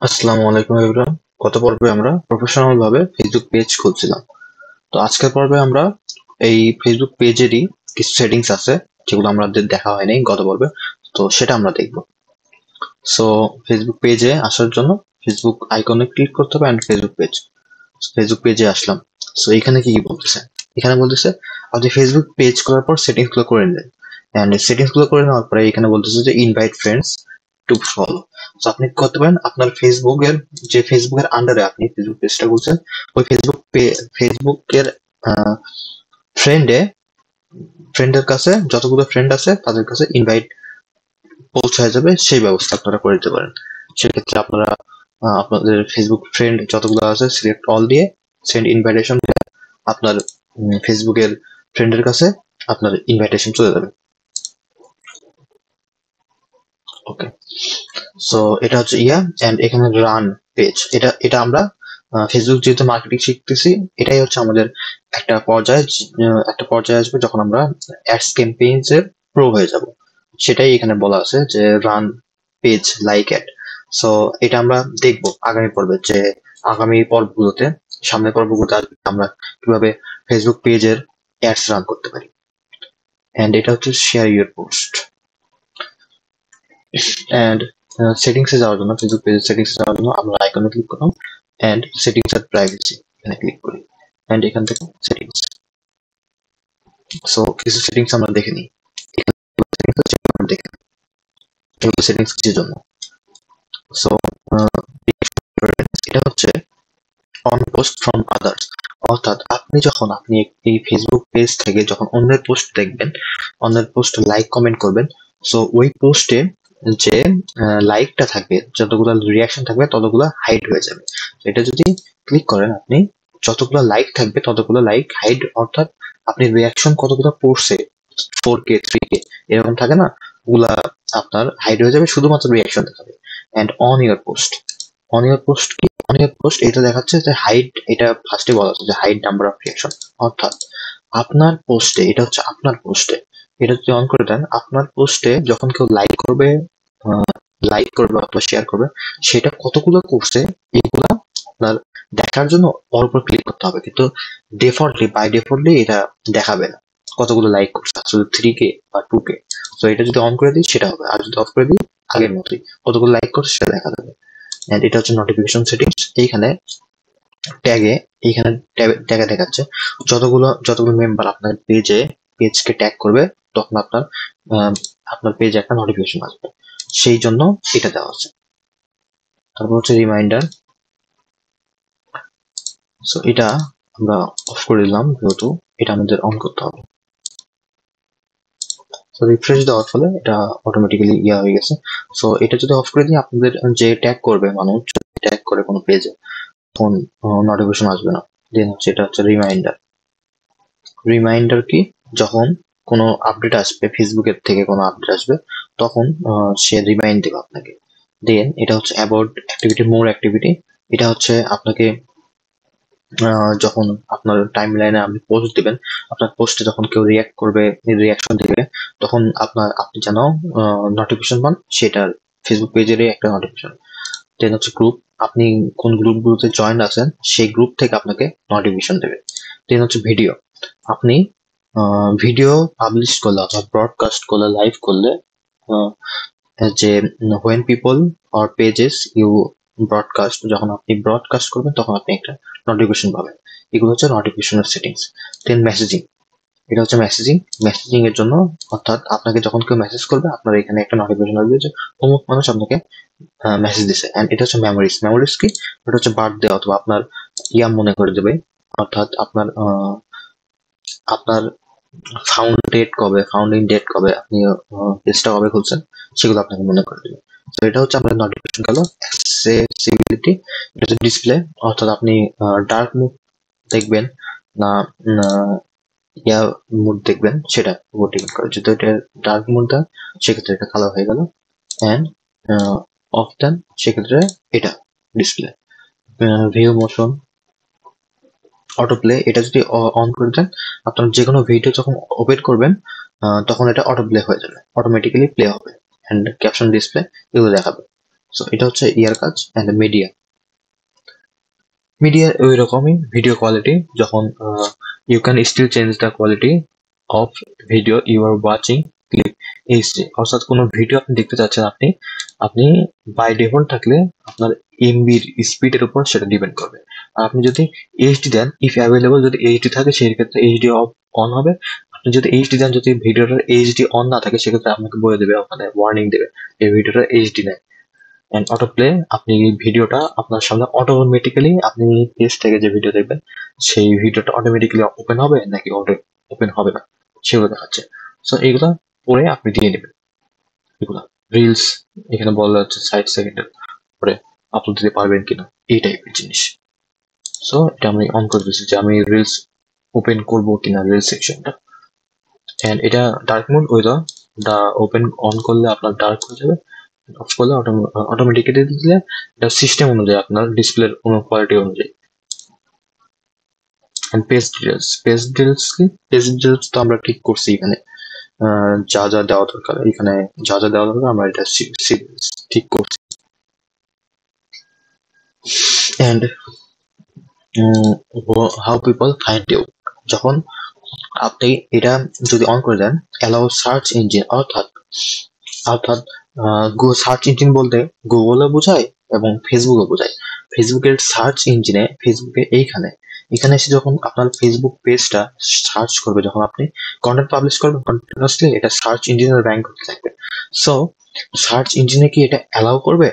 আসসালামু আলাইকুম এভরিওয়ান। গত পর্বে আমরা প্রফেশনাল ভাবে ফেসবুক পেজ খুলছিলাম। তো আজকের পর্বে আমরা এই ফেসবুক পেজেরই কিছু সেটিংস আছে যেগুলো আমাদের দেখা হয়নি গত পর্বে। তো সেটা আমরা দেখব। সো ফেসবুক পেজে আসার জন্য ফেসবুক আইকনে ক্লিক করতে হবে এন্ড ফেসবুক পেজে আসলাম। সো এখানে কি কি বলতেছে? এখানে বলতেছে আপনি ফেসবুক পেজ করার পর সেটিংস গুলো করে নেবেন। এন্ড সেটিংস গুলো করে নেওয়ার পরে এখানে বলতেছে যে ইনভাইট ফ্রেন্ডস টু ফলো। তো আপনি কি করতে পারেন, আপনার ফেসবুকের আন্ডারে আপনি ফেসবুক পেজটা খুলছেন, ওই ফেসবুকের ফ্রেন্ডে ফ্রেন্ডের কাছে যতগুলো ফ্রেন্ড আছে তাদের কাছে ইনভাইট পৌঁছায় যাবে, সেই ব্যবস্থা আপনারা করে দিতে পারেন। সেক্ষেত্রে আপনারা আপনাদের ফেসবুক ফ্রেন্ড যতগুলো আছে সিলেক্ট অল দিয়ে সেন্ড ইনভাইটেশন দিয়ে আপনার ফেসবুকের ফ্রেন্ডের কাছে আপনার ইনভাইটেশন চলে যাবে। ওকে, সো এটা হচ্ছে এন্ড এখানে রান পেজ, এটা এটা আমরা ফেসবুক যেহেতু মার্কেটিং শিখতেছি, এটাই হচ্ছে আমাদের একটা পর্যায়ে আসবে যখন আমরা অ্যাডস ক্যাম্পেইনস এর প্রো হয়ে যাব। সেটাই এখানে বলা আছে যে run page like ad. So এটা আমরা দেখবো আগামী পর্বে, যে আগামী পর্বগুলোতে সামনের পর্বগুলোতে আমরা কিভাবে ফেসবুক পেজের অ্যাডস রান করতে পারি। এন্ড এটা হচ্ছে share your post. And settings এ যাওয়ার জন্য ফেসবুক পেজের সেটিংস এ যাওয়ার জন্য আমরা আইকনে ক্লিক করলাম এন্ড সেটিংস এন্ড প্রাইভেসি এখানে ক্লিক করি এন্ড এখান থেকে সেটিংস। সো কিছু সেটিংস আমরা দেখে নিই। দেখে এগুলো সেটিংস কিসের জন্য? সো এটা হচ্ছে অন পোস্ট ফ্রম আদার্স, অর্থাৎ আপনি এই ফেসবুক পেজ থেকে যখন অন্যের পোস্ট দেখবেন, অন্যের পোস্ট লাইক কমেন্ট করবেন, সো ওই পোস্টে যে লাইকটা থাকবে, যতগুলো রিয়াকশন থাকবে ততগুলো হাইড হয়ে যাবে। এটা যদি ক্লিক করেন আপনি, যতগুলো লাইক থাকবে ততগুলো লাইক হাইড, অর্থাৎ আপনি রিয়াকশন কতগুলো পড়ছে 4K 3K এরকম থাকে না, ওগুলা আপনার হাইড হয়ে যাবে, শুধুমাত্র রিয়াকশন দেখাবে। এন্ড অন ইউর পোস্ট এটা দেখাচ্ছে যে হাইড, এটা ফার্স্টে বলা আছে যে হাইড নাম্বার অফ রিয়াকশন, অর্থাৎ আপনার পোস্টে, এটা হচ্ছে আপনার পোস্টে, এটা যদি অন করে দেন আপনার পোস্টে যখন কেউ লাইক করবে অথবা শেয়ার করবে, সেটা কতগুলো করছে এগুলা আপনার দেখার জন্য ওর উপর ক্লিক করতে হবে, কিন্তু বাই ডিফল্টলি এটা দেখাবে না কতগুলো লাইক করছে, আসলে 3K বা 2K। তো এটা যদি অন করে দিই সেটা হবে, আর যদি অফ করে দিই আগের মতোই কতগুলো লাইক করছে সেটা দেখা যাবে। এন্ড এটা হচ্ছে নোটিফিকেশন সেটিংস। এইখানে ট্যাগে এইখানে ট্যাগে দেখাচ্ছে যতগুলো মেম্বার আপনার পেজকে ট্যাগ করবে, তখন আপনার পেজে একটা নোটিফিকেশন আসবে, সেই জন্য এটা দেওয়া আছে। তারপর হচ্ছে রিমাইন্ডার। সো এটা আমরা অফ করে দিলাম, যেহেতু এটা আমাদের অন করতে হবে। সো রিফ্রেশ দেওয়ার ফলে এটা অটোমেটিক্যালি হয়ে গেছে। সো এটা যদি অফ করে দিই, আপনাদের যে ট্যাগ করবে, মানুষ ট্যাগ করে কোনো পেজে, তখন নোটিফিকেশন আসবে না। দেন হচ্ছে এটা হচ্ছে রিমাইন্ডার কি, যখন কোনো আপডেট আসবে, ফেসবুকের থেকে কোনো আপডেট আসবে, তখন সে রিমাইন্ড দেবে আপনাকে। দেন এটা হচ্ছে অ্যাবাউট অ্যাক্টিভিটি, মোর অ্যাক্টিভিটি। এটা হচ্ছে আপনাকে যখন আপনার টাইম লাইনে আপনি পোস্ট দিবেন, আপনার পোস্টে যখন কেউ রিয়াক্ট করবে, রিয়াকশন দিবে, তখন আপনি যেন নোটিফিকেশন পান, সেটার ফেসবুক পেজেরই একটা নোটিফিকেশন। দেন হচ্ছে গ্রুপ, আপনি কোন গ্রুপগুলোতে জয়েন আছেন সেই গ্রুপ থেকে আপনাকে নোটিফিকেশন দেবে। দেন হচ্ছে ভিডিও, আপনি ভিডিও পাবলিশ করলে অথবা ব্রডকাস্ট করলে, লাইভ করলে, আহ, যে when people or pages you broadcast, যখন আপনি ব্রডকাস্ট করবেন তখন আপনি একটা নোটিফিকেশন পাবেন। এগুলো হচ্ছে নোটিফিকেশনের সেটিংস। দেন মেসেজিং, এটা হচ্ছে মেসেজিং এর জন্য, অর্থাৎ আপনাকে যখন কেউ মেসেজ করবে আপনার এখানে একটা নোটিফিকেশন আসবে যে অমুক মানুষ আপনাকে মেসেজ দিছে। এন্ড এটা হচ্ছে মেমোরিজ কি, এটা হচ্ছে বার্থডে অথবা আপনার মনে করে দেবে, অর্থাৎ আপনার ফাউন্ডিং ডেট কবে, আপনি পেজটা কবে খুলছেন, সেগুলো আপনাকে মনে করে দেবে। তো এটা হচ্ছে আমাদের নোটিফিকেশন গেল। অ্যাক্সেসিবিলিটি, এটা হচ্ছে ডিসপ্লে, অর্থাৎ আপনি ডার্ক মুড দেখবেন না ইয়া মুড দেখবেন, সেটা উপর ডিপেন্ড করে। যদি এটা ডার্ক মুড দেন সেক্ষেত্রে এটা কালো হয়ে গেল, এন্ড অফ দেন সেক্ষেত্রে এটা display. View motion, auto play, এটা যদি অন করে দেন, আপনার যে কোনো ভিডিও যখন ওপেন করবেন তখন এটা অটো প্লে হয়ে যাবে, অটোমেটিক্যালি প্লে হবে, এন্ড ক্যাপশন ডিসপ্লে এগুলো দেখাবে। সো এটা হচ্ছে ইয়ার কাজ। অ্যান্ড মিডিয়া ওই রকমই ভিডিও কোয়ালিটি, যখন you can still change the quality of video you are watching clip HD, অর্থাৎ কোনো ভিডিও আপনি দেখতে চাচ্ছেন, আপনি আপনি বাই ডিফল্ট থাকলে আপনার এমবির স্পিডের উপর সেটা ডিপেন্ড করবে। আর আপনি যদি এইচডি দেন, ইফ অ্যাভেলেবল যদি এইচডি থাকে সেই ক্ষেত্রে এইচডি অন হবে। আপনি যদি এইচডি দেন, যদি ভিডিওটার এইচডি অন না থাকে সেক্ষেত্রে আপনাকে বলে দেবে, ওখানে ওয়ার্নিং দেবে এই ভিডিওটা এইচডি নেয়। অ্যান্ড অটো প্লে, আপনি এই ভিডিওটা আপনার সামনে অটোমেটিক্যালি, আপনি পেজ থেকে যে ভিডিও দেখবেন সেই ভিডিওটা অটোমেটিক্যালি ওপেন হবে নাকি ওপেন হবে না সেগুলো দেখাচ্ছে। সো এইগুলা পরে আপনি দিয়ে নেবেন। এগুলা রিলস, এখানে বলা হচ্ছে 60 সেকেন্ডের পরে আপলোড দিতে পারবেন কিনা, এই টাইপের জিনিস। সো এটা আমি অন করে দিচ্ছি যে আমি রিলস ওপেন করবো কিনা, রিলস সেকশনটা। অ্যান্ড এটা ডার্ক মোড ওই দা ওপেন অন করলে আপনার ডার্ক হয়ে যাবে, অফ করলে অটোমেটিক্যালি দিলে এটা সিস্টেম অনুযায়ী আপনার ডিসপ্লের কোনো কোয়ালিটি অনুযায়ী। পেজ ডিটেলস তো আমরা ঠিক করছি এখানে, যা যা দেওয়া দরকার, এখানে যা যা দেওয়া দরকার আমরা এটা ঠিক করছি। And how people find you, যখন আপনি এটা যদি অন করে দেন, অ্যালাউ সার্চ ইঞ্জিন, অর্থাৎ অর্থাৎ সার্চ ইঞ্জিন বলতে গুগলও বোঝায় এবং ফেসবুকও বোঝায়। ফেসবুকের সার্চ ইঞ্জিনে, ফেসবুকে এখানে এসে যখন আপনার ফেসবুক পেজটা সার্চ করবে, যখন আপনি কন্টেন্ট পাবলিশ করবেন কন্টিনিউয়াসলি, এটা সার্চ ইঞ্জিনের র্যাঙ্ক করতে থাকবে। সো সার্চ ইঞ্জিনে কি এটা অ্যালাউ করবে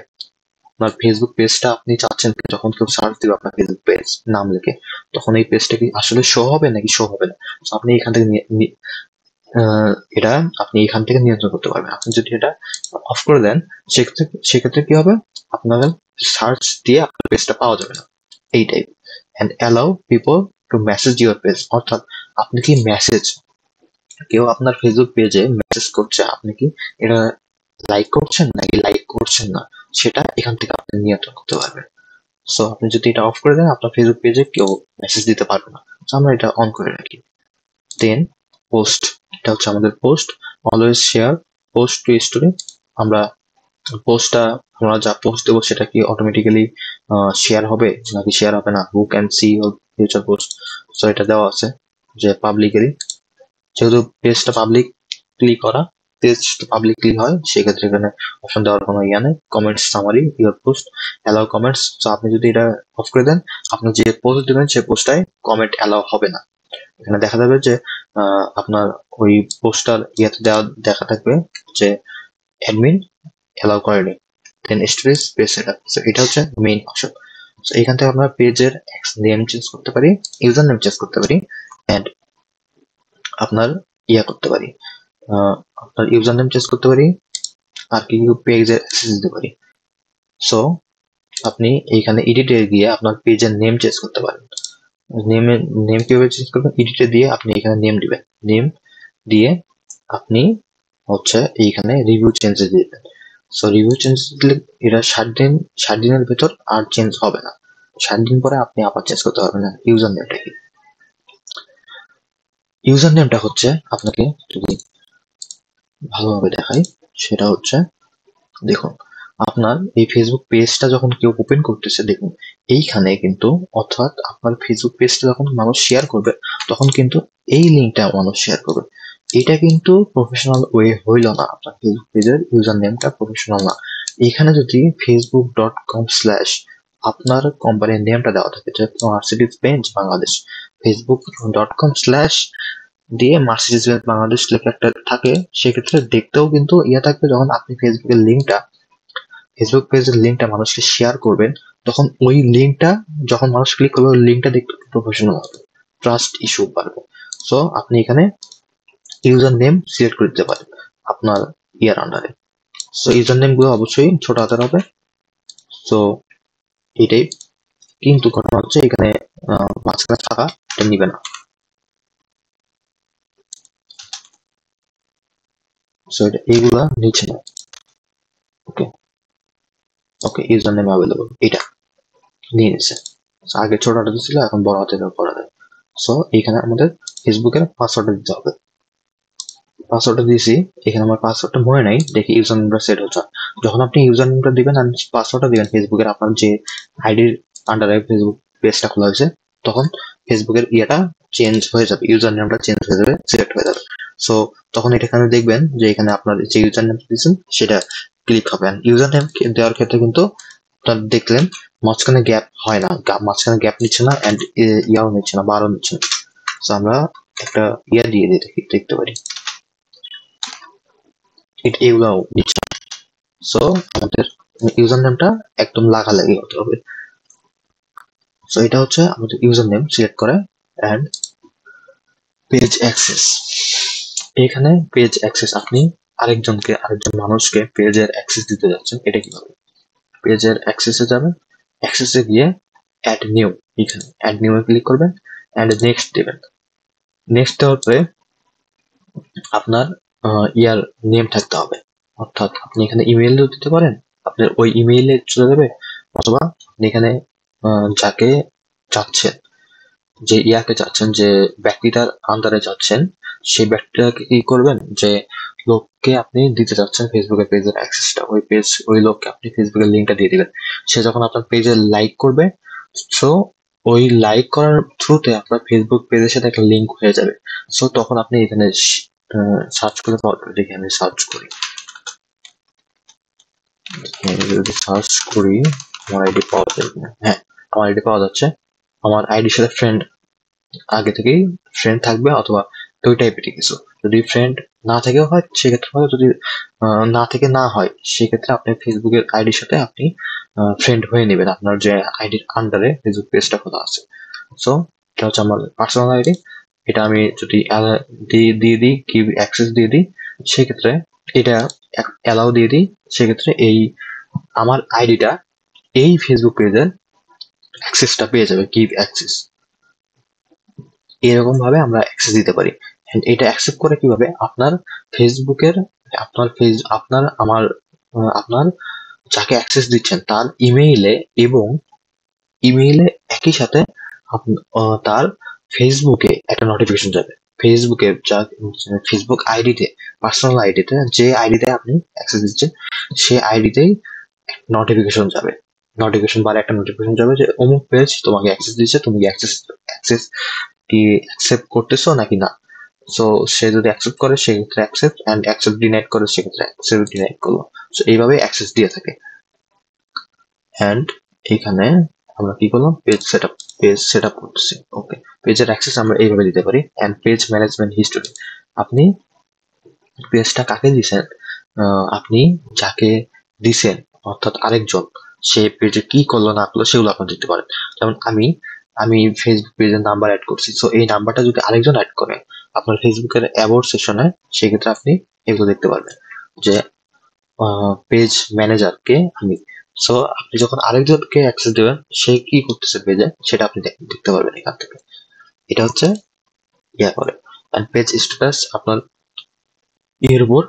আপনার ফেসবুক পেজটা? আপনি চাচ্ছেন যখন কেউ সার্চ দিবে আপনার ফেসবুক পেজ নাম লিখে, তখন এই পেজটা কি আসলে শো হবে নাকি শো হবে না? আপনি এখান থেকে এটা আপনি এখান থেকে নিয়ন্ত্রণ করতে পারবেন। আপনি যদি এটা অফ করে দেন, সেক্ষেত্রে কি হবে, আপনার সার্চ দিয়ে আপনার পেজটা পাওয়া যাবে না, এই type. And allow people to message your page, অর্থাৎ আপনি কি কেউ আপনার ফেসবুক পেজে মেসেজ করছে, আপনি কি এটা লাইক করছেন নাকি লাইক করছেন না, সেটা এখান থেকে আপনি নিয়ন্ত্রণ করতে পারবেন। সো আপনি যদি এটা অফ করে দেন, আপনার ফেসবুক পেজে কেউ মেসেজ দিতে পারবে না। আমরা এটা অন করে রাখি। দেন পোস্ট, এটা হচ্ছে আমাদের post. Always share post to story, আমরা আমরা যা পোস্ট দেবো সেটা কি অটোমেটিক্যালি শেয়ার হবে নাকি শেয়ার হবে না, who can see your future post. So এটা দেওয়া আছে যে পাবলিকলি, যেহেতু পেজটা পাবলিকলি হয়, সেক্ষেত্রে এখানে অপশন দেওয়ার কোনো ইয়া নেই। Comments summary your post, allow comments. তো আপনি যদি এটা অফ করে দেন, আপনি যে পোস্ট দেবেন সেই পোস্টটায় কমেন্ট অ্যালাউ হবে না। এখানে দেখা যাবে যে আপনার ওই পোস্টার ইয়াতে দেখা থাকবে যে অ্যাডমিন অ্যালাউ করেনি। দেন স্টোরেজ পেজ সেটআপ, সো এটা হচ্ছে মেইন অপশন। সো এখান থেকে আমরা পেজের নেম চেঞ্জ করতে পারি, ইউজার নেম চেঞ্জ করতে পারি, অ্যান্ড আপনার করতে পারি, আপনার ইউজার নেম চেঞ্জ করতে পারি, আর কি পেজের অ্যাক্সেস দিতে পারি। সো আপনি এইখানে এডিটে গিয়ে আপনার পেজের নেম চেঞ্জ করতে পারেন। নেম কিভাবে চেঞ্জ করবেন? এডিটে দিয়ে আপনি এখানে নেম দিবেন, নেম দিয়ে আপনি হচ্ছে এইখানে রিভিউ চেঞ্জ দিবেন। সো রিভিউ চেঞ্জ দিলে এটা 60 দিনের ভেতর আর চেঞ্জ হবে না। 60 দিন পরে আপনি আবার চেঞ্জ করতে পারবেন না। ইউজার নেমটা কি? ইউজার নেমটা হচ্ছে, আপনাকে যদি ভালোভাবে দেখাই, সেটা হচ্ছে, দেখুন আপনার এই ফেসবুক পেজটা যখন কেউ ওপেন করতেছে, দেখুন এইখানে কিন্তু, অর্থাৎ আপনার ফেসবুক পেজটা যখন মানুষ শেয়ার করবে, তখন কিন্তু এই লিঙ্কটা মানুষ শেয়ার করবে। এটা কিন্তু প্রফেশনাল ওয়ে হইল না, আপনার ফেসবুক পেজের ইউজার নেমটা প্রফেশনাল না। এখানে যদি facebook.com/ আপনার কোম্পানির নেমটা দেওয়া থাকে, মার্সিডিজ বেঞ্জ বাংলাদেশ, facebook.com/ দিয়ে মার্সিডিজ বেঞ্জ বাংলাদেশ লেখা একটা থাকে, সেক্ষেত্রে দেখতেও কিন্তু থাকবে। যখন আপনি ফেসবুক পেজের লিঙ্কটা মানুষকে শেয়ার করবেন, তখন ওই লিঙ্কটা যখন মানুষ ক্লিক করবে, ওই লিঙ্কটা দেখতে প্রফেশনাল হবে, ট্রাস্ট ইস্যু পারবে। সো আপনি এখানে ইউজার নেম সিলেক্ট করে দিতে পারেন আপনার আন্ডারে। সো ইউজার নেম গুলো অবশ্যই ছোট হাতের হবে। সো এইটাই, কিন্তু ঘটনা হচ্ছে এখানে মাঝখানে থাকা এটা নিবে না। সো এটা এইগুলা নিচ্ছে না। ওকে ইউজার নেম অ্যাভেলেবল, এটা নিয়ে নিচ্ছে। আগে ছোট হাতে ছিল, এখন বড় হাতে করা যায়। সো এখানে আমাদের ফেসবুকের পাসওয়ার্ড দিতে হবে। পাসওয়ার্ডটা দিয়েছি, এখানে আমার পাসওয়ার্ডটা মনে নাই, দেখি ইউজার নেমটা সেট হচ্ছে। যখন আপনি ইউজার নেমটা দিবেন আর পাসওয়ার্ডটা দিবেন ফেসবুকের আপনার যে আইডির আন্ডারে ফেসবুক পেজটা খোলা হয়েছে, তখন ফেসবুকের ইয়েটা চেঞ্জ হয়ে যাবে, ইউজার নেমটা চেঞ্জ হয়ে যাবে, সিলেক্ট হয়ে যাবে। সো তখন এখানে দেখবেন যে এখানে আপনার যে ইউজার নেম দিয়েছেন সেটা ক্লিক হবে। ইউজার নেম দেওয়ার ক্ষেত্রে কিন্তু আপনার দেখলেন মাঝখানে গ্যাপ হয় না, মাঝখানে গ্যাপ নিচ্ছে না, অ্যান্ড ইয়াও নিচ্ছে না, বারও নিচ্ছে না। সো আমরা একটা ইয়া দিয়ে দেখতে পারি, এগুলাও নিচ্ছে। সো আমাদের ইউজার নেমটা একদম লাগালাগি হতে হবে। সো এটা হচ্ছে আমাদের ইউজার নেম সিলেক্ট করে, অ্যান্ড পেজ অ্যাক্সেস। এখানে পেজ অ্যাক্সেস, আপনি আরেকজন মানুষকে পেজের অ্যাক্সেস দিতে যাচ্ছেন, এটা কিভাবে? পেজের অ্যাক্সেসে যাবেন, অ্যাক্সেসে গিয়ে অ্যাড নিউ, এখানে অ্যাড নিউ এ ক্লিক করবেন, অ্যান্ড নেক্সট দেবেন। নেক্সট দেওয়ার পরে আপনার ইয়ার নেম থাকতে হবে, অর্থাৎ আপনি এখানে ইমেইলও দিতে পারেন, আপনার ওই ইমেইলে চলে যাবে, অথবা আপনি এখানে যাকে চাচ্ছেন, যে ইয়াকে চাচ্ছেন, যে ব্যক্তিটার আন্ডারে চাচ্ছেন, সেই ব্যক্তিটাকে কি করবেন, যে লোককে আপনি দিতে চাচ্ছেন ফেসবুকের পেজের অ্যাক্সেসটা, ওই লোককে আপনি ফেসবুকের লিঙ্কটা দিয়ে দিবেন। সে যখন আপনার পেজে লাইক করবে, সো ওই লাইক করার থ্রুতে আপনার ফেসবুক পেজের সাথে একটা লিঙ্ক হয়ে যাবে। সো তখন আপনি এখানে সার্চ করে পাওয়া যাবে। দেখি আমি সার্চ করি, যদি সার্চ করি আমার আইডি পাওয়া যাবে কিনা। হ্যাঁ, আমার আইডি পাওয়া যাচ্ছে। আমার আইডির সাথে ফ্রেন্ড আগে থেকেই ফ্রেন্ড থাকবে, অথবা ওই টাইপের কিছু। যদি ফ্রেন্ড না থেকেও হয় সেক্ষেত্রে হয়, যদি না থেকে না হয় সেক্ষেত্রে আপনি ফেসবুকের আইডির সাথে আপনি ফ্রেন্ড হয়ে নেবেন আপনার যে আইডির আন্ডারে ফেসবুক পেজটা খোলা আছে। সো এটা হচ্ছে আমার পার্সোনাল আইডি। এটা আমি যদি দিয়ে দিই, গিভ অ্যাক্সেস দিয়ে দিই, সেক্ষেত্রে এটা অ্যালাউ দিয়ে দিই, সেক্ষেত্রে এই আমার আইডিটা এই ফেসবুক পেজের অ্যাক্সেসটা পেয়ে যাবে, গিভ অ্যাক্সেস। এরকম ভাবে আমরা অ্যাক্সেস দিতে পারি। এটা অ্যাকসেপ্ট করে কিভাবে? আপনার ফেসবুকের আপনার যাকে অ্যাক্সেস দিচ্ছেন তার ইমেইলে, এবং ইমেইলে একই সাথে তার ফেসবুকে একটা নোটিফিকেশন যাবে। ফেসবুক আইডিতে, পার্সোনাল আইডিতে, যে আইডিতে আপনি অ্যাক্সেস দিচ্ছেন সেই আইডিতেই নোটিফিকেশন যাবে, একটা নোটিফিকেশন যাবে যে অমুক পেজ তোমাকে অ্যাক্সেস দিচ্ছে, তুমি কি অ্যাক্সেস কি অ্যাকসেপ্ট করতেছো নাকি না। সো সে যদি অ্যাকসেপ্ট করে সেক্ষেত্রে অ্যাকসেপ্ট, অ্যান্ড অ্যাকসেপ্ট ডিনাইট করে সেক্ষেত্রে অ্যাকসেপ্ট ডিনাইট করলো। সো এইভাবে অ্যাক্সেস দিয়ে থাকে। অ্যান্ড এখানে আমরা কি করলাম, পেজ সেট আপ করতেছি। ওকে, পেজের অ্যাক্সেস আমরা এইভাবে দিতে পারি। অ্যান্ড পেজ ম্যানেজমেন্ট হিস্টোরি, আপনি পেজটা কাকে দিছেন, আপনি যাকে দিছেন, অর্থাৎ আরেকজন, সে পেজে কি করলো না করলো সেগুলো আপনি দিতে পারেন। যেমন আমি ফেসবুক পেজের নাম্বার অ্যাড করছি, সো এই নাম্বারটা যদি আরেকজন অ্যাড করে আপনার ফেসবুকের অ্যাবাউট সেকশনে, সেক্ষেত্রে আপনি এগুলো দেখতে পারবেন যে পেজ ম্যানেজারকে আমি। সো আপনি যখন আরেকজনকে অ্যাক্সেস দেবেন, সে কি করতেছে পেজে সেটা আপনি দেখতে পারবেন এখান থেকে। এটা হচ্ছে ইয়া করে। অ্যান্ড পেজ স্ট্যাটাস, আপনার এর উপর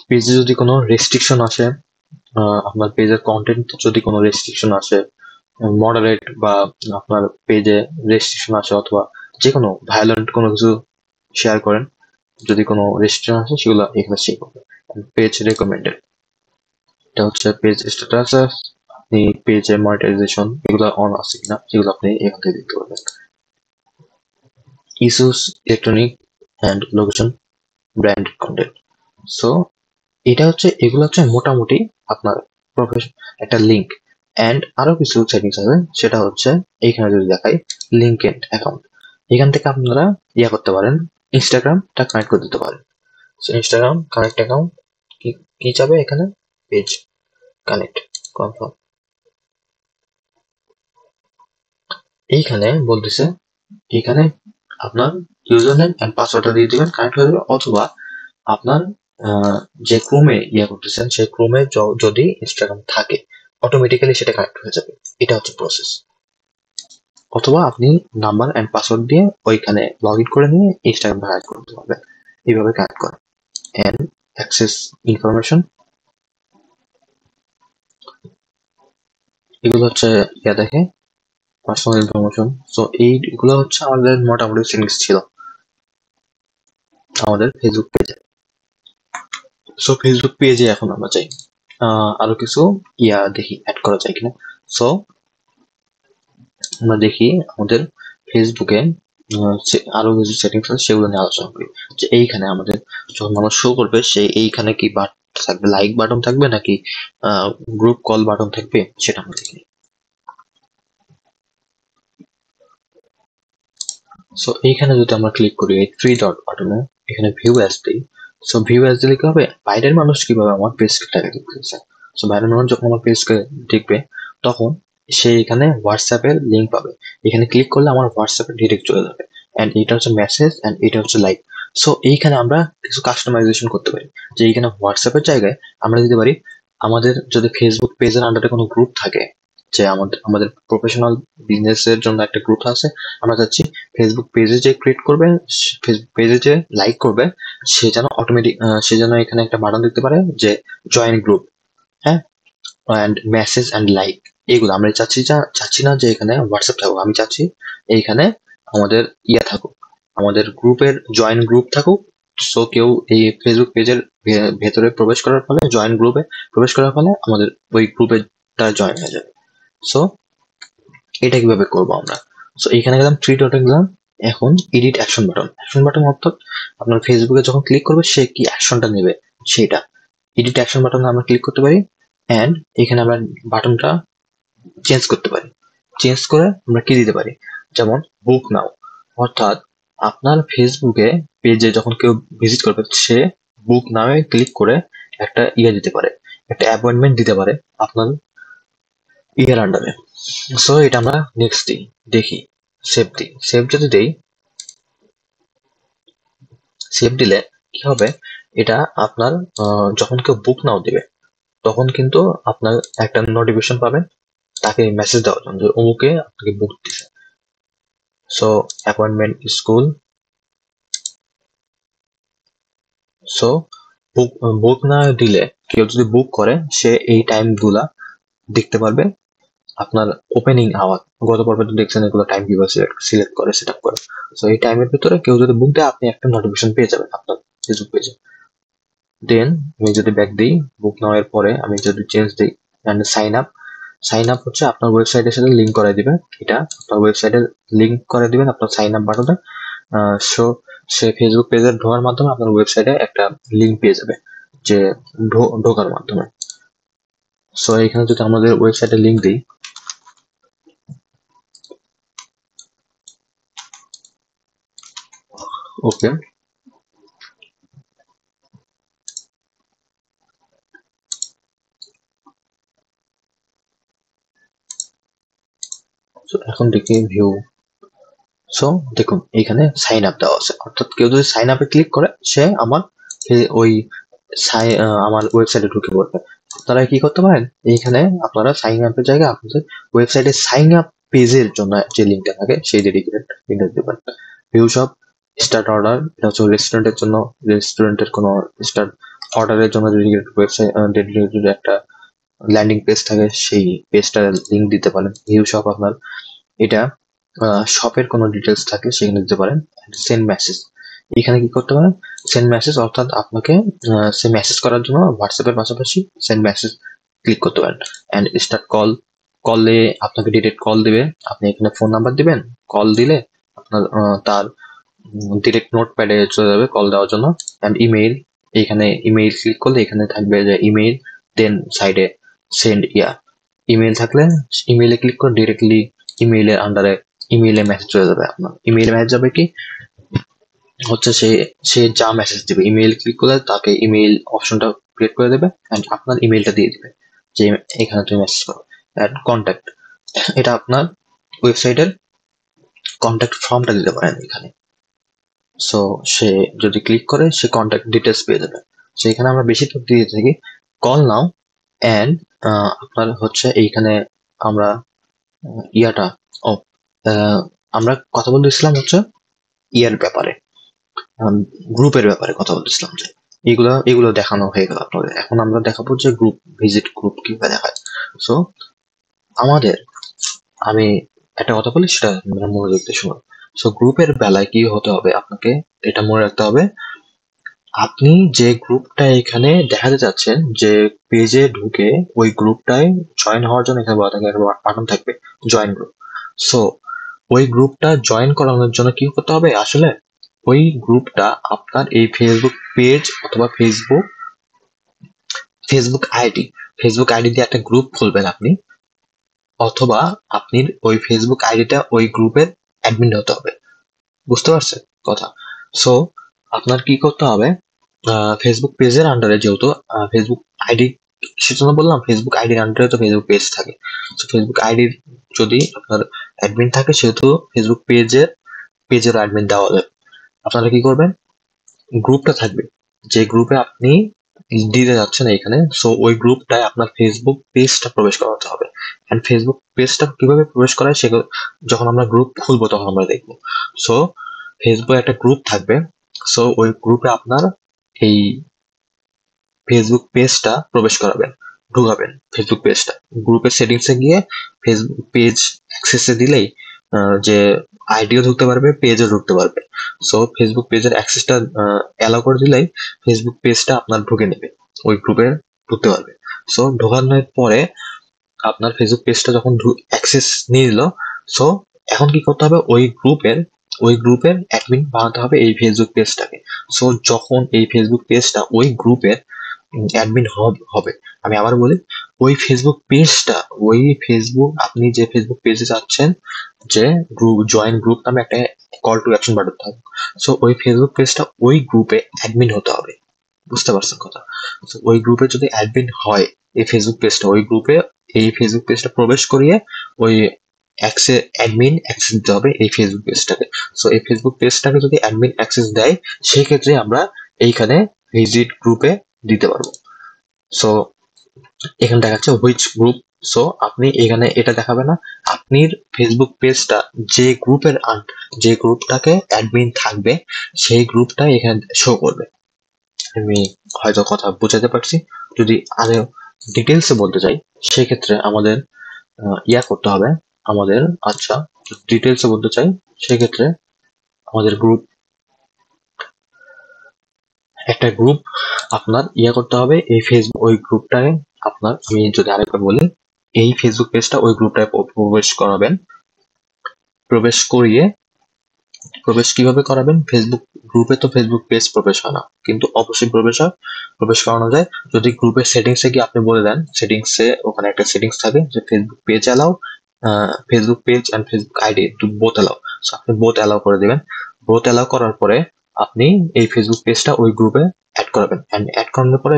পেজে যদি কোনো রেস্ট্রিকশন আসে, আপনার পেজের কন্টেন্ট যদি কোনো রেস্ট্রিকশন আসে, মডারেট বা আপনার পেজে রেস্ট্রিকশন আসে, অথবা যে কোনো ভায়োলেন্ট কোনো কিছু শেয়ার করেন, যদি কোনো রেস্ট্রিকশন আসে সেগুলো এখানে চেক করবেন। পেজ রেকমেন্ডেড, এটা হচ্ছে পেজ স্ট্যাটাস, আপনি পেজে মনিটাইজেশন এগুলো অন আছে কিনা সেগুলো আপনি এখান থেকে দেখতে পারবেন। Issues, electronic and location, brand content. So এগুলো হচ্ছে মোটামুটি আপনার প্রফেশন একটা লিঙ্ক। অ্যান্ড আরো কিছু সেটিংস আছে, সেটা হচ্ছে এইখানে যদি দেখাই লিঙ্কেড অ্যাকাউন্ট, এখান থেকে আপনারা করতে পারেন, ইনস্টাগ্রামটা কানেক্ট করে দিতে পারেন। ইনস্টাগ্রাম কানেক্ট অ্যাকাউন্ট কি যাবে এখানে, পেজ কানেক্ট কনফার্ম। এইখানে বলতেছে, এখানে আপনার ইউজার নেম এন্ড পাসওয়ার্ডটা দিয়ে দিবেন, কানেক্ট হয়ে যাবে। অথবা আপনার যে ক্রোমে করতেছেন সেই ক্রোমে যদি ইনস্টাগ্রাম থাকে অটোমেটিক্যালি সেটা কানেক্ট হয়ে যাবে। এটা হচ্ছে প্রসেস। অথবা আপনি নাম্বার এন্ড পাসওয়ার্ড দিয়ে ওইখানে লগ ইন করে নিয়ে ইনস্টাগ্রাম কানেক্ট করতে পারবেন। এইভাবে কানেক্ট করেন। এন্ড অ্যাক্সেস ইনফরমেশন, এগুলো হচ্ছে দেখে পার্সোনাল ইনফরমেশন। সো এইগুলো হচ্ছে আমাদের মোটামুটি সেটিংস ছিল আমাদের ফেসবুক পেজে। সো ফেসবুক পেজে এখন আমরা চাই আরো কিছু দেখি অ্যাড করা যায় কিনা। সো আমরা দেখি আমাদের ফেসবুকে আরো কিছু সেটিংস আছে, সেগুলো নিয়ে আলোচনা করি। যে এইখানে আমাদের যখন মানুষ শো করবে, সে এইখানে কি থাকবে, লাইক বাটন থাকবে নাকি গ্রুপ কল বাটন থাকবে, সেটা আমরা দেখি। সো এইখানে যদি আমরা ক্লিক করি এই থ্রি ডট বাটনে, এখানে ভিউ অ্যাজ দিই। সো ভিউ অ্যাজ দিলে কি হবে, বাইরের মানুষ কিভাবে আমার পেজটাকে দেখতেছে। সো বাইরের মানুষ যখন আমার পেজকে দেখবে, তখন সে এখানে হোয়াটসঅ্যাপের লিঙ্ক পাবে। এখানে ক্লিক করলে আমার হোয়াটসঅ্যাপে ডিরেক্ট চলে যাবে। এন্ড এটা হচ্ছে মেসেজ, এন্ড এটা হচ্ছে লাইক। সো এইখানে আমরা কিছু কাস্টমাইজেশন করতে পারি। যে এইখানে হোয়াটসঅ্যাপের জায়গায় আমরা দিতে পারি, আমাদের যদি ফেসবুক পেজের আন্ডারে কোনো গ্রুপ থাকে, যে আমাদের আমাদের প্রফেশনাল বিজনেসের জন্য একটা গ্রুপ আছে, আমরা চাচ্ছি ফেসবুক পেজে যে ক্রিয়েট করবে, ফেসবুক পেজে যে লাইক করবে, সে যেন অটোমেটিক সে যেন এখানে একটা বাটন দিতে পারে যে জয়েন গ্রুপ, হ্যাঁ, অ্যান্ড মেসেজ অ্যান্ড লাইক। এইগুলো আমরা চাচ্ছি না যে এখানে হোয়াটসঅ্যাপ থাকুক, আমি চাচ্ছি এইখানে আমাদের থাকুক, আমাদের গ্রুপের জয়েন গ্রুপ থাকুক। সো কেউ এই ফেসবুক পেজের ভেতরে প্রবেশ করার ফলে, জয়েন গ্রুপে প্রবেশ করার ফলে আমাদের ওই গ্রুপে তারা জয়েন হয়ে যাবে। সো এটা কিভাবে করবো আমরা? সো এখানে গেলাম, থ্রি ডটে গেলাম, এখন edit action button. Action button অর্থাৎ আপনার ফেসবুকে যখন ক্লিক করবে, সে কি অ্যাকশনটা নেবে সেটা। এডিট অ্যাকশন বাটনে আমরা ক্লিক করতে পারি, অ্যান্ড এখানে আমরা বাটনটা চেঞ্জ করতে পারি। চেঞ্জ করে আমরা কি দিতে পারি, যেমন বুক নাও, অর্থাৎ আপনার ফেসবুকে পেজে যখন কেউ ভিজিট করবে, সে বুক নামে ক্লিক করে একটা দিতে পারে, একটা অ্যাপয়েন্টমেন্ট দিতে পারে আপনার আন্ডারে। সো এটা আমরা নেক্সট দিই, দেখি, সেভ দিই। সেভ যদি দেই, সেভ দিলে কি হবে, এটা আপনার যখন কেউ বুক নাও দিবে, তখন কিন্তু আপনার একটা নোটিফিকেশন পাবেন তাকে মেসেজ দেওয়ার জন্য যে অমুকে আপনাকে বুক দিছে। So appointment school. সো বুক বুক না দিলে, কেউ যদি বুক করে, সে এই টাইম গুলা দেখতে পারবে। আপনার ওপেনিং আওয়ার, গত পর্বে তো দেখছেন এগুলো টাইম কিভাবে সিলেক্ট করে, সেট আপ করে। সো এই টাইমের ভিতরে কেউ যদি বুক দেয়, আপনি একটা নোটিফিকেশন পেয়ে যাবেন আপনার ফেসবুক পেজে। দেন আমি যদি ব্যাক দিই, বুক নেওয়ার পরে আমি যদি চেঞ্জ দিই, and sign up. Sign up হচ্ছে আপনার ওয়েবসাইটের সাথে লিঙ্ক করে দিবে, এটা আপনার ওয়েবসাইটে লিঙ্ক করে দিবেন আপনার সাইন আপ বাটনে। সো সে ফেসবুক পেজে ঢোকার মাধ্যমে আপনার ওয়েবসাইটে একটা লিঙ্ক পেয়ে যাবে, যে ঢোকার মাধ্যমে। সো এখানে যদি আমাদের ওয়েবসাইটে লিঙ্ক দিই, ওকে, এখন দেখি ভিউ। সো দেখুন এখানে সাইন আপ দেওয়া আছে, অর্থাৎ কেউ যদি সাইন আপে ক্লিক করে, সে আমার ওই আমার ওয়েবসাইটে ঢুকে পড়বে। আপনারা কি করতে পারেন, এইখানে আপনারা সাইন আপের জায়গায় আপনাদের ওয়েবসাইটে সাইন আপ পেজের জন্য যে লিঙ্কটা থাকে, সেই ডেডিকেটেড লিঙ্কটা দিতে পারেন। ভিউ শপ, স্টার্ট অর্ডার, এটা হচ্ছে রেস্টুরেন্টের জন্য, রেস্টুরেন্টের কোনো স্টার্ট অর্ডারের জন্য ডেডিকেটেড ওয়েবসাইট, ডেডিকেটেড একটা ল্যান্ডিং পেজ থাকে, সেই পেজটার লিঙ্ক দিতে পারেন। ভিউ শপ আপনার, এটা শপের কোনো ডিটেলস থাকে, সেখানে দিতে পারেন। সেন্ড মেসেজ, এখানে কি করতে পারেন, সেন্ড মেসেজ, অর্থাৎ আপনাকে সে মেসেজ করার জন্য হোয়াটসঅ্যাপের পাশাপাশি সেন্ড মেসেজ ক্লিক করতে পারেন। অ্যান্ড স্টার্ট কল, কলে আপনাকে ডিরেক্ট কল দিবে, আপনি এখানে ফোন নাম্বার দিবেন, কল দিলে আপনার তার ডিরেক্ট নোট প্যাডে চলে যাবে কল দেওয়ার জন্য। অ্যান্ড ইমেইল, এখানে ইমেইল ক্লিক করলে এখানে থাকবে যে ইমেইল, দেন সাইডে সেন্ড ইমেইল থাকলে ইমেইলে ক্লিক করে ডিরেক্টলি ইমেইলের আন্ডারে ইমেইলে মেসেজ চলে যাবে। আপনার ইমেইলে মেসেজ যাবে কি হচ্ছে, সে সে যা মেসেজ দিবে, ইমেইল ক্লিক করলে তাকে ইমেইল অপশনটা ক্রিয়েট করে দেবে, অ্যান্ড আপনার ইমেইলটা দিয়ে দিবে যে এখানে তুমি মেসেজ করো। অ্যাড কন্ট্যাক্ট, এটা আপনার ওয়েবসাইটের কন্ট্যাক্ট ফর্মটা দিতে পারেন এখানে। সো সে যদি ক্লিক করে, সে কন্ট্যাক্ট ডিটেলস পেয়ে যাবে। সো এখানে আমরা বেশি দিয়ে থাকি কল নাও, অ্যান্ড আপনার হচ্ছে এইখানে আমরা ইয়াটা ও আমরা কথা বলতেছিলাম হচ্ছে ব্যাপারে, গ্রুপের ব্যাপারে কথা বলতেছিলাম, যে এগুলো দেখানো হয়ে গেল আপনাদের। এখন আমরা দেখাবো যে গ্রুপ ভিজিট, গ্রুপ কিভাবে দেখায়। সো আমাদের, আমি একটা কথা বলি, সেটা মনোযোগ দিয়ে শুনুন। সো গ্রুপের বেলায় কি হতে হবে, আপনাকে এটা মনে রাখতে হবে, আপনি যে গ্রুপটা এখানে দেখাতে চাচ্ছেন, যে পেজে ঢুকে ওই গ্রুপটায় জয়েন হওয়ার জন্য এখানে বলা থাকে, বাটন থাকবে জয়েন গ্রুপ। সো ওই গ্রুপটা জয়েন করানোর জন্য কি করতে হবে? আসলে ওই গ্রুপটা আপনার এই ফেসবুক পেজ অথবা ফেসবুক আইডি দিয়ে একটা গ্রুপ খুলবেন আপনি, অথবা আপনি ওই ফেসবুক আইডিটা ওই গ্রুপের অ্যাডমিন হতে হবে। বুঝতে পারছেন কথা? সো আপনার কি করতে হবে, ফেসবুক পেজের আন্ডারে, যেহেতু ফেসবুক আইডি, সেজন্য বললাম ফেসবুক আইডির আন্ডারে তো ফেসবুক পেজ থাকে। তো ফেসবুক আইডির যদি আপনার অ্যাডমিন থাকে, সেহেতু ফেসবুক পেজের অ্যাডমিন দেওয়া হবে। আপনারা কি করবেন, গ্রুপটা থাকবে, যে গ্রুপে আপনি দিতে যাচ্ছেন এখানে, সো ওই গ্রুপটায় আপনার ফেসবুক পেজটা প্রবেশ করাতে হবে। এন্ড ফেসবুক পেজটা কিভাবে প্রবেশ করায় সেগুলো যখন আমরা গ্রুপ খুলবো তখন আমরা দেখবো। সো ফেসবুকে একটা গ্রুপ থাকবে, সো ওই গ্রুপে আপনার এই ফেসবুক পেজটা প্রবেশ করাবেন, ঢুকাবেন ফেসবুক পেজটা। গ্রুপের সেটিংসে গিয়ে ফেসবুক পেজ অ্যাক্সেসে দিলেই যে আইডিও ঢুকতে পারবে, পেজও ঢুকতে পারবে। সো ফেসবুক পেজের অ্যাক্সেসটা অ্যালাউ করে দিলেই ফেসবুক পেজটা আপনার ঢুকে নেবে, ওই গ্রুপে ঢুকতে পারবে। সো ঢোকানোর পরে আপনার ফেসবুক পেজটা যখন অ্যাক্সেস নিয়ে নিল, সো এখন কি করতে হবে, ওই গ্রুপের অ্যাডমিন বানাতে হবে এই ফেসবুক পেজটাকে। সো যখন এই ফেসবুক পেজটা ওই গ্রুপের অ্যাডমিন হবে, আমি আবার বলি, ওই ফেসবুক পেজটা, ওই ফেসবুক, আপনি যে ফেসবুক পেজে যাচ্ছেন, যে জয়েন গ্রুপ নামে একটা কল টু অ্যাকশন বাটন থাকবে। সো ওই ফেসবুক পেজটা ওই গ্রুপে অ্যাডমিন হতে হবে। বুঝতে পারছেন কথা? তো ওই গ্রুপে যদি অ্যাডমিন হয়, এই ফেসবুক পেজটা, ওই গ্রুপে এই ফেসবুক পেজটা প্রবেশ করিয়ে ওই অ্যাডমিন অ্যাক্সেস দিতে হবে এই ফেসবুক পেজটাকে। সো এই ফেসবুক পেজটাকে যদি অ্যাডমিন অ্যাক্সেস দেয়, সেই ক্ষেত্রে আমরা এইখানে ভিজিট গ্রুপে দিতে পারবো। সো এখানে দেখাচ্ছে হুইচ গ্রুপ। সো আপনি এখানে এটা দেখাবে না, আপনি ফেসবুক পেজটা যে গ্রুপটাকে অ্যাডমিন থাকবে, সেই গ্রুপটা এখানে শো করবে। আমি হয়তো কথা বুঝাতে পারছি। যদি আরো ডিটেলসে বলতে চাই, সেক্ষেত্রে আমাদের করতে হবে, আমাদের আচ্ছা ডিটেলসে বলতে চাই, সেক্ষেত্রে আমাদের একটা গ্রুপ আপনার করতে হবে এই ফেসবুক, ওই গ্রুপটাকে আপনার, আমি যদি আরেকবার বলি, এই ফেসবুক পেজটা ওই গ্রুপটায় প্রবেশ করাবেন। প্রবেশ কিভাবে করাবেন? ফেসবুক গ্রুপে তো ফেসবুক পেজ প্রবেশ হয় না, কিন্তু অবশ্যই প্রবেশ করানো যায় যদি গ্রুপের সেটিংসে গিয়ে আপনি বলে দেন, সেটিংসে ওখানে একটা সেটিংস থাকে যে Facebook page allow, Facebook page and Facebook ID both allow. So আপনি বোথ অ্যালাউ করে দিবেন। বোথ অ্যালাউ করার পরে আপনি এই ফেসবুক পেজটা ওই গ্রুপে অ্যাড করাবেন, এন্ড অ্যাড করানোর পরে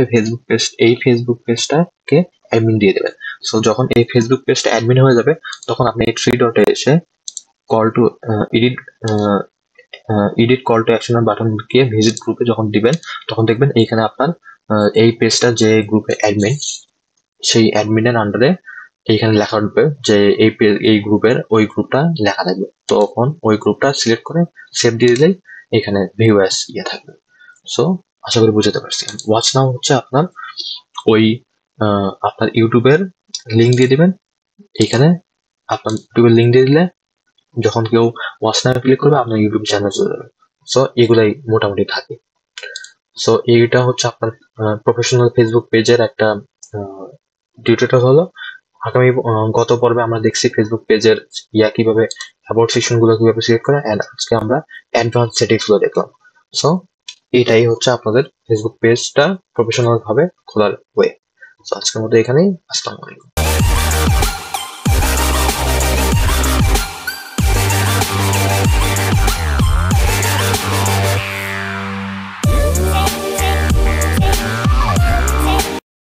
এই ফেসবুক পেজটাকে অ্যাডমিন দিয়ে দেবেন। সো যখন এই ফেসবুক পেজটা অ্যাডমিন হয়ে যাবে, তখন আপনি এই থ্রি ডটে এসে call to edit edit call to অ্যাকশনের বাটন গিয়ে ভিজিট গ্রুপে যখন দিবেন, তখন দেখবেন এইখানে আপনার এই পেজটা, যে গ্রুপে অ্যাডমিন, সেই অ্যাডমিনের আন্ডারে এইখানে লেখা উঠবে যে এই গ্রুপের ওই গ্রুপটা লেখা থাকবে। তখন ওই গ্রুপটা সিলেক্ট করে সেভ দিয়ে দিলেই এখানে ভিউ অ্যাজ থাকবে। সো আশা করি বুঝতে পারছি। ওয়াচ নাও হচ্ছে আপনার ওই আপনার ইউটিউবের লিঙ্ক দিয়ে দিবেন। এখানে আপনার ইউটিউবের লিঙ্ক দিয়ে দিলে যখন কেউ ওয়াচ নাও ক্লিক করবে, আপনার ইউটিউব চ্যানেল চলে যাবে। সো এগুলাই মোটামুটি থাকে। সো এইটা হচ্ছে আপনার প্রফেশনাল ফেসবুক পেজের একটা টিউটোরিয়াল হলো। গত পর্বে আমরা দেখছি ফেসবুক পেজের কিভাবে অ্যাবাউট সেকশন গুলো কিভাবে সিলেক্ট করা, এন্ড আজকে আমরা অ্যাডভান্স সেটিংস গুলো দেখলাম। সো এটাই হচ্ছে আপনাদের ফেসবুক পেজটা প্রফেশনাল ভাবে খোলার ওয়ে। সো আজকের মতো এখানেই। আসসালামু আলাইকুম।